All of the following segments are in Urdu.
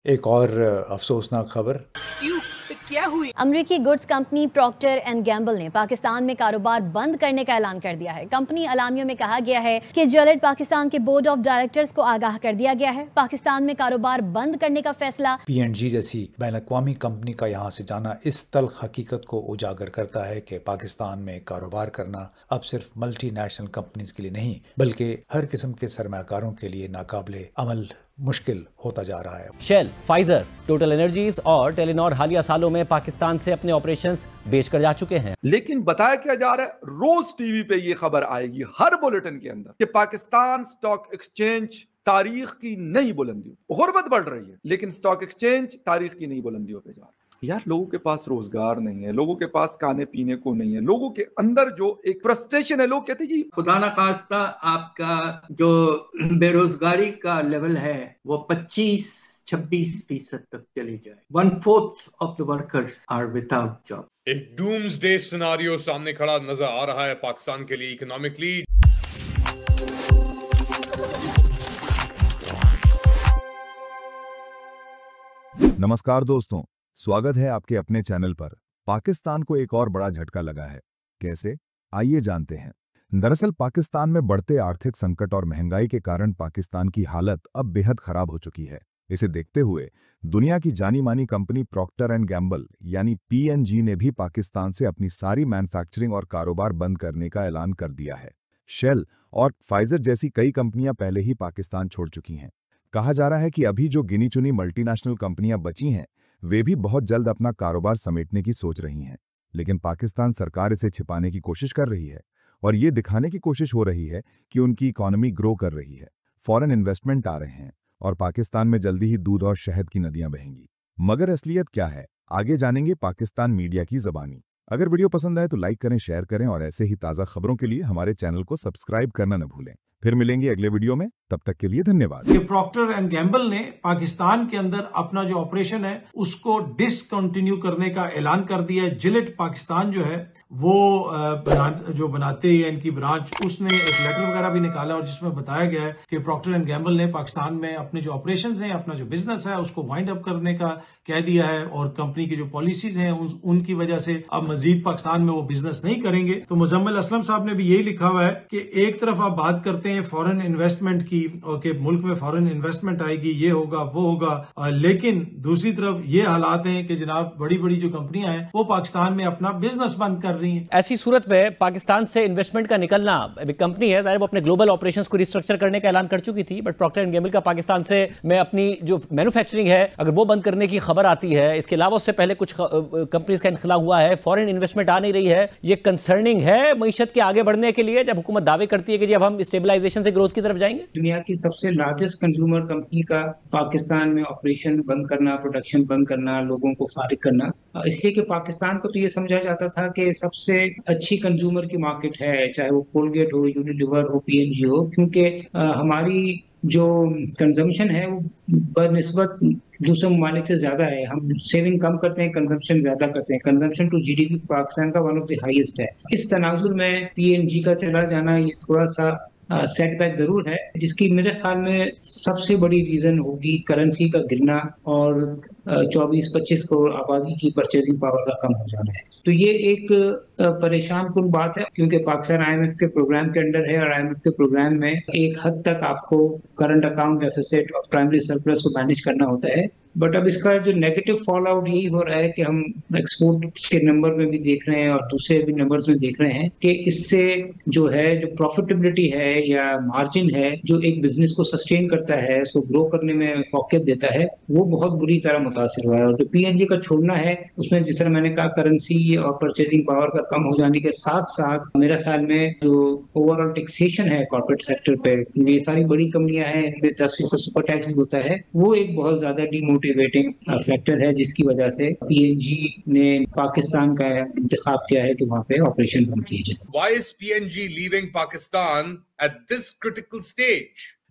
ایک اور افسوسناک خبر کیا ہوئی؟ امریکی goods company Procter and gamble نے پاکستان میں کاروبار بند کرنے کا اعلان کر دیا ہے۔ کمپنی اعلامیوں میں کہا گیا ہے کہ جیولٹ پاکستان کے بورڈ آف ڈائریکٹرز کو آگاہ کر دیا گیا ہے۔ پاکستان میں کاروبار بند کرنے کا فیصلہ PNG جیسی بین الاقوامی کمپنی کا یہاں سے جانا اس تلخ حقیقت کو اجاگر کرتا ہے کہ پاکستان میں کاروبار کرنا اب صرف ملٹی نیشنل کمپنیز کے لیے نہیں بلکہ ہر قسم کے سرمایہ کاروں کے لیے ناقابل عمل مشکل ہوتا جا رہا ہے۔ شیل، فائزر، ٹوٹل انرجیز اور ٹیلی نار حالیہ سالوں میں پاکستان سے اپنے آپریشنز بیچ کر جا چکے ہیں، لیکن بتایا کیا جا رہا ہے، روز ٹی وی پہ یہ خبر آئے گی ہر بلیٹن کے اندر کہ پاکستان سٹاک ایکسچینج تاریخ کی نئی بلندیوں، غربت بڑھ رہی ہے لیکن سٹاک ایکسچینج تاریخ کی نئی بلندیوں پہ جا رہا ہے۔ یار لوگوں کے پاس روزگار نہیں ہے، لوگوں کے پاس کھانے پینے کو نہیں ہے، لوگوں کے اندر جو ایک فرسٹریشن ہے، لوگ کہتے ہیں جی خدا نہ خواستہ آپ کا جو بے روزگاری کا لیول ہے وہ 25-26% تک چلی جائے۔ 1/4 of the workers are without job۔ ایک ڈومز ڈے سیناریو سامنے کھڑا نظر آ رہا ہے پاکستان کے لیے اکنامکلی۔ نمسکار دوستوں، سواگت ہے آپ کے اپنے چینل پر۔ پاکستان کو ایک اور بڑا جھٹکا لگا ہے، کیسے؟ آئیے جانتے ہیں۔ دراصل پاکستان میں بڑھتے آرتھک سنکٹ اور مہنگائی کے کارن پاکستان کی حالت اب بے حد خراب ہو چکی ہے۔ اسے دیکھتے ہوئے دنیا کی جانی مانی کمپنی پروکٹر اینڈ گیمبل یعنی PNG نے بھی پاکستان سے اپنی ساری مینوفیکچرنگ اور کاروبار بند کرنے کا اعلان کر دیا ہے۔ شیل اور فائزر جیسی کئی کمپنیاں پہلے ہی پاکستان چھوڑ چکی ہیں۔ کہا جا رہا ہے کہ ابھی جو گنی چنی ملٹی نیشنل کمپنیاں بچی ہیں وہ بھی بہت جلد اپنا کاروبار سمیٹنے کی سوچ رہی ہیں، لیکن پاکستان سرکار اسے چھپانے کی کوشش کر رہی ہے اور یہ دکھانے کی کوشش ہو رہی ہے کہ ان کی اکانومی گرو کر رہی ہے، فورن انویسٹمنٹ آ رہے ہیں اور پاکستان میں جلدی ہی دودھ اور شہد کی ندیاں بہیں گی۔ مگر اصلیت کیا ہے، آگے جانیں گے پاکستان میڈیا کی زبانی۔ اگر ویڈیو پسند آئے تو لائک کریں، شیئر کریں اور ایسے ہی تازہ خبروں کے لیے ہمارے چینل کو سبسکرائب کرنا نہ بھولیں۔ پھر ملیں گے اگلے ویڈیو میں، تب تک کے لیے دھنیواد۔ کہ پروکٹر اینڈ گیمبل نے پاکستان کے اندر اپنا جو آپریشن ہے اس کو ڈسکنٹینیو کرنے کا اعلان کر دیا ہے۔ جیلٹ پاکستان جو ہے وہ جو بناتے ہیں ان کی برانچ، اس نے ایک لیٹر وغیرہ بھی نکالا اور جس میں بتایا گیا ہے کہ پروکٹر اینڈ گیمبل نے پاکستان میں اپنے جو آپریشنز ہیں، اپنا جو بزنس ہے اس کو وائنڈ اپ کرنے کا کہہ دیا ہے اور کمپنی کی جو پالیسیز ہیں ان کی وجہ سے اب مزید پاکستان میں وہ بزنس نہیں کریں گے۔ تو مزمل اسلم صاحب نے بھی یہی لکھا ہوا ہے کہ ایک طرف آپ بات کرتے ہیں فورن انویسٹمنٹ کی اور کہ ملک میں فورن انویسٹمنٹ آئے گی، یہ ہوگا وہ ہوگا، لیکن دوسری طرف یہ حالات ہیں کہ جناب بڑی بڑی جو کمپنیاں ہیں وہ پاکستان میں اپنا بزنس بند کر رہی ہیں۔ ایسی صورت میں پاکستان سے انویسٹمنٹ کا نکلنا، کمپنی ہے ظاہر وہ اپنے گلوبل آپریشنز کو ریسٹرکچر کرنے کا اعلان کر چکی تھی، بٹ پروکٹر اینڈ گیمبل کا پاکستان سے میں اپنی جو مینوفیکچرنگ ہے اگر وہ بند کرنے کی خبر آتی ہے، اس کے علاوہ اس سے پہلے کچھ کمپنیز کا انخلا ہوا ہے، فورن انویسٹمنٹ آ نہیں رہی ہے، یہ کنسرننگ ہے معیشت کے آگے بڑھنے کے لیے جب حکومت دعوے کرتی ہے کہ جی اب ہم اسٹیبلائزیشن سے گروتھ کی طرف جائیں گے؟ دنیا کی سب سے لارجسٹ کنزیومر کمپنی کا پاکستان میں آپریشن بند کرنا، پروڈکشن بند کرنا، لوگوں کو فارغ کرنا، اس لیے کہ پاکستان کو تو یہ سمجھا جاتا تھا کہ سب سے اچھی کنزیومر کی مارکیٹ ہے، چاہے وہ کولگیٹ ہو، یونیلیور ہو، PNG ہو، کیونکہ ہماری جو کنزمپشن ہے وہ بنسبت دوسرے ممالک سے زیادہ ہے۔ ہم سیونگ کم کرتے ہیں، کنزمپشن زیادہ کرتے ہیں۔ کنزمپشن ٹو GDP پاکستان کا ون آف دی ہائیسٹ ہے۔ اس تناظر میں PNG کا چلا جانا یہ تھوڑا سا سیٹ بیک ضرور ہے، جس کی میرے خیال میں سب سے بڑی ریزن ہوگی کرنسی کا گرنا اور 24-25 کروڑ آبادی کی پرچیزنگ پاور کا کم ہو جانا ہے۔ تو یہ ایک پریشان کن بات ہے کیونکہ پاکستان IMF کے پروگرام کے انڈر ہے اور IMF کے پروگرام میں ایک حد تک آپ کو کرنٹ اکاؤنٹ ڈیفیسٹ اور پرائمری سرپلس کو مینیج کرنا ہوتا ہے، بٹ اب اس کا جو نیگیٹو فال آؤٹ یہی ہو رہا ہے کہ ہم ایکسپورٹ کے نمبر میں بھی دیکھ رہے ہیں اور دوسرے بھی نمبرز میں دیکھ رہے ہیں کہ اس سے جو ہے جو پروفیٹیبلٹی ہے یا مارجن ہے جو ایک بزنس کو سسٹین کرتا ہے، اس کو گرو کرنے میں فوقیت دیتا ہے، وہ بہت بری طرح متاثر ہوا ہے۔ اور جو PNG کا چھوڑنا ہے اس میں جس طرح میں نے کہا کرنسی اور پرچیزنگ پاور کا کم ہو جانے کے ساتھ ساتھ میرے خیال میں جو اوور آل ٹیکسیشن ہے کارپوریٹ سیکٹر پہ، یہ ساری بڑی کمپنیاں ہیں ان پہ 10% سپر ٹیکس بھی ہوتا ہے، وہ ایک بہت زیادہ ڈی موٹیویٹنگ فیکٹر ہے جس کی وجہ سے PNG نے پاکستان کا انتخاب کیا ہے کہ وہاں پہ آپریشن بند کیے جائے۔ Why is PNG leaving Pakistan at this critical stage?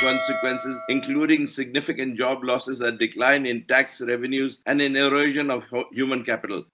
consequences including significant job losses, a decline in tax revenues and an erosion of human capital.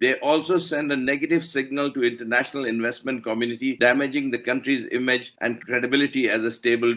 they also send a negative signal to international investment community, damaging the country's image and credibility as a stable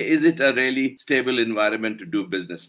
Is it a really stable environment to do business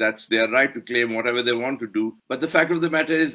that's their right to claim whatever they want to do, but the fact of the matter is,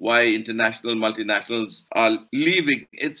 why international multinationals are leaving, it's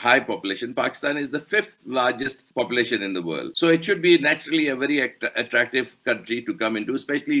high population, Pakistan is the 5th largest population in the world, so it should be naturally a very attractive country to come into, especially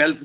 wealth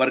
per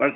per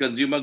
consumer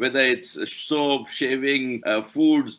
whether it's soap, shaving, foods,